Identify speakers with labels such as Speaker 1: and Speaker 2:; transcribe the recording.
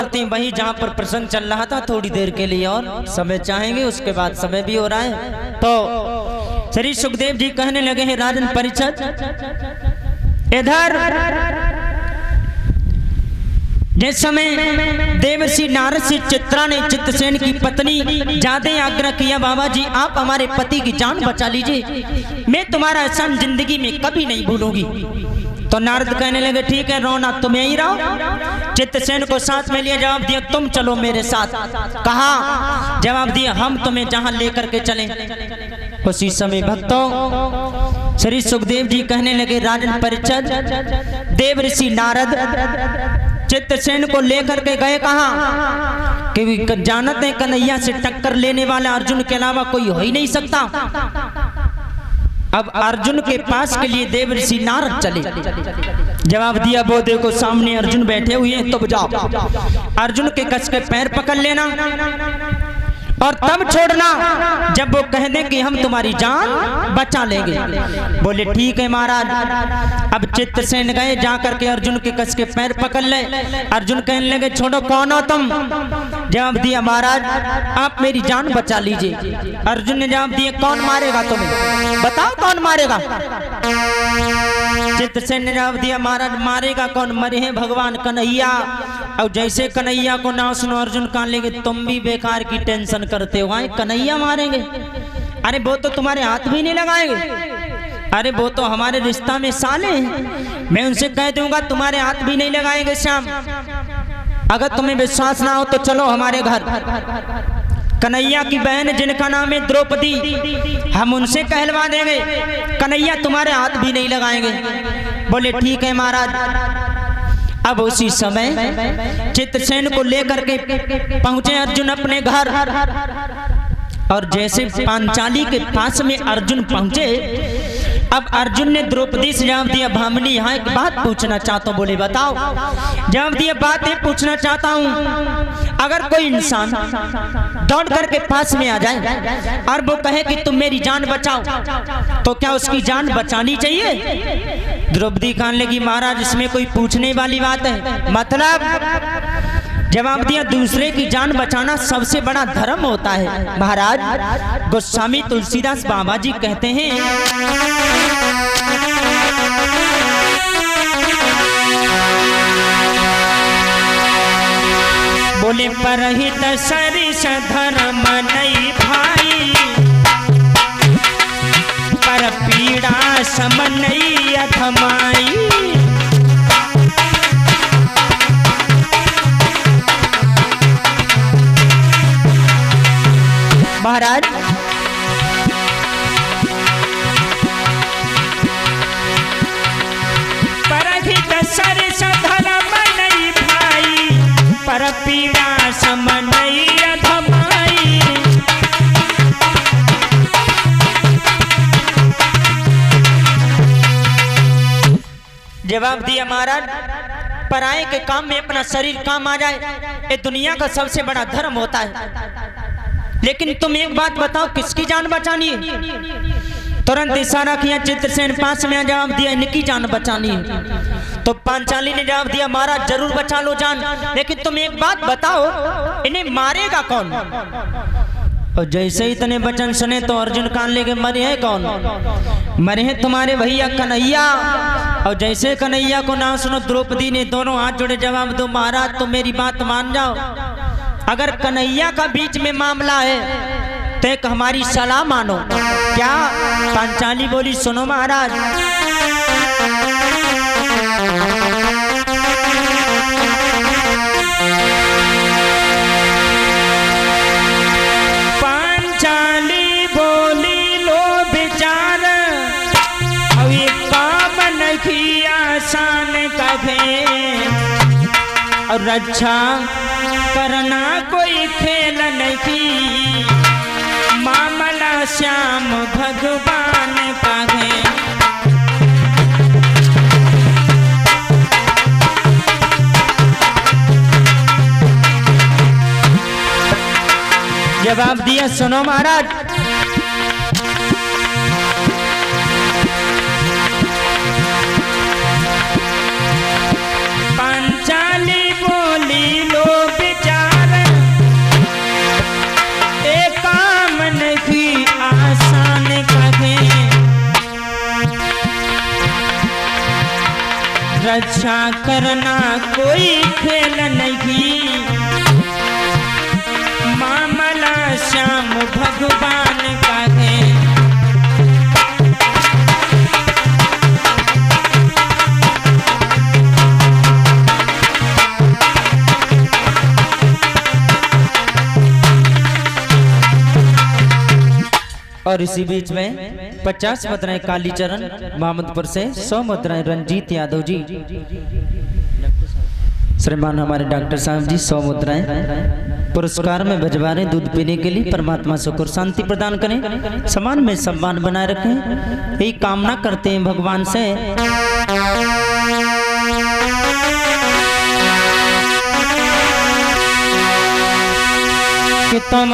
Speaker 1: करते हैं वहीं जहाँ पर प्रसंग चल रहा था थोड़ी देर के लिए और समय चाहेंगे, उसके बाद समय भी हो रहा है। तो श्री सुखदेव जी कहने लगे हैं राजन परिषद, इधर जिस समय देवर्षि नारद से चित्रा ने चित्रसेन की पत्नी ज्यादा आग्रह किया, बाबा जी आप हमारे पति की जान बचा लीजिए, मैं तुम्हारा एहसान जिंदगी में कभी नहीं भूलूंगी। तो नारद कहने लगे ठीक है रोना तुम यहीं रहो। चित्रसेन को साथ में लिया, जवाब दिया तुम चलो मेरे साथ। कहा? जवाब दिया हम तुम्हें जहां लेकर के चलें। उसी समय भक्तों श्री सुखदेव जी कहने लगे राजन परिषद, देवर्षि नारद चित्रसेन को लेकर के गए कहा कि जानते हैं कन्हैया से टक्कर लेने वाला अर्जुन के अलावा कोई हो ही नहीं सकता। अब अर्जुन के पास के लिए देवर्षि नारद चले। जवाब दिया वो देखो सामने अर्जुन बैठे हुए हैं, तो जाओ अर्जुन के कस के पैर पकड़ लेना और तब छोड़ना जब वो कह दें कि हम तुम्हारी जान बचा लेंगे। बोले ठीक है महाराज। अब चित्रसेन गए, जाकर के अर्जुन के कस के पैर पकड़ ले। अर्जुन कहने लगे छोड़ो कौन हो तुम? जवाब दिया महाराज आप मेरी जान बचा लीजिए। अर्जुन ने जवाब दिया कौन मारेगा तुम्हें, बताओ कौन मारेगा? चित्रसेन ने जवाब दिया महाराज मारेगा कौन, मरे हैं भगवान कन्हैया। और जैसे कन्हैया को ना सुनो अर्जुन कहा लेंगे तुम भी बेकार की टेंशन करते हो, आए कन्हैया मारेंगे? अरे वो तो तुम्हारे हाथ भी नहीं लगाएंगे, अरे वो तो हमारे रिश्ता में साले हैं, मैं उनसे कह दूंगा तुम्हारे हाथ भी नहीं लगाएंगे श्याम। अगर तुम्हें विश्वास ना हो तो चलो हमारे घर, कन्हैया की बहन जिनका नाम है द्रौपदी, हम उनसे कहलवा देंगे, कन्हैया तुम्हारे हाथ भी नहीं लगाएंगे। बोले ठीक है महाराज। अब उसी समय चित्रसेन को लेकर के पहुंचे अर्जुन अपने घर, और जैसे पांचाली के पास में अर्जुन पहुंचे, अब अर्जुन ने द्रौपदी से जवाब दिया भामिनी यहाँ एक बात पूछना चाहता हूँ। बोले बताओ। जवाब दिया बात ये पूछना चाहता हूँ, अगर कोई इंसान दौड़ करके पास में आ जाए और वो कहे कि तुम मेरी जान बचाओ, तो क्या उसकी जान बचानी चाहिए? द्रौपदी कहने लगी महाराज इसमें कोई पूछने वाली बात है, मतलब? जवाब दिया दूसरे की जान बचाना सबसे बड़ा धर्म होता है महाराज। गोस्वामी तुलसीदास बाबा जी कहते हैं बोले परहित सरिस धर्म नहीं भाई, पर पीड़ा सम नहीं अधमाई। महाराज परहित सरिस धर्म नहीं भाई, पर पीड़ा सम नहीं अधमाई। जवाब दिया महाराज पराये के काम में अपना शरीर काम आ जाए ये दुनिया का सबसे बड़ा धर्म होता है, लेकिन तुम एक बात बताओ किसकी जान बचानी है? तुरंत इशारा किया चित्रसेन पास में, जवाब दिया इनकी जान बचानी है। तो पांचाली ने जवाब दिया महाराज जरूर बचा लो जान, लेकिन तुम एक बात बताओ इन्हें मारेगा कौन? और जैसे ही इतने वचन सुने तो अर्जुन कान लेके मरे हैं कौन? मरे हैं तुम्हारे भैया कन्हैया। और जैसे कन्हैया को ना सुनो द्रौपदी ने दोनों हाथ जोड़े जवाब दो महाराज तुम मेरी बात मान जाओ, अगर कन्हैया का बीच में मामला है तो एक हमारी सलाह मानो। क्या? पांचाली बोली सुनो महाराज। पांचाली बोली लो विचार अब ये काम नहीं आसान कभे, और रक्षा करना कोई खेल नहीं, मामला श्याम भगवान का है। जवाब दिया सुनो महाराज। पांचाली बोली लो करना कोई खेल नहीं, मामला श्याम भगवान का है। और इसी बीच में 50 मुद्राएं कालीचरण मोहम्मदपुर से, 100 मुद्राएं रंजीत यादव जी, श्रीमान हमारे डॉक्टर साहब जी 100 मुद्राएं पुरस्कार में भिजवा रहे दूध पीने के लिए। परमात्मा सुख और शांति प्रदान करें, समान में सम्मान बनाए रखें, यही कामना करते हैं भगवान से। कि तुम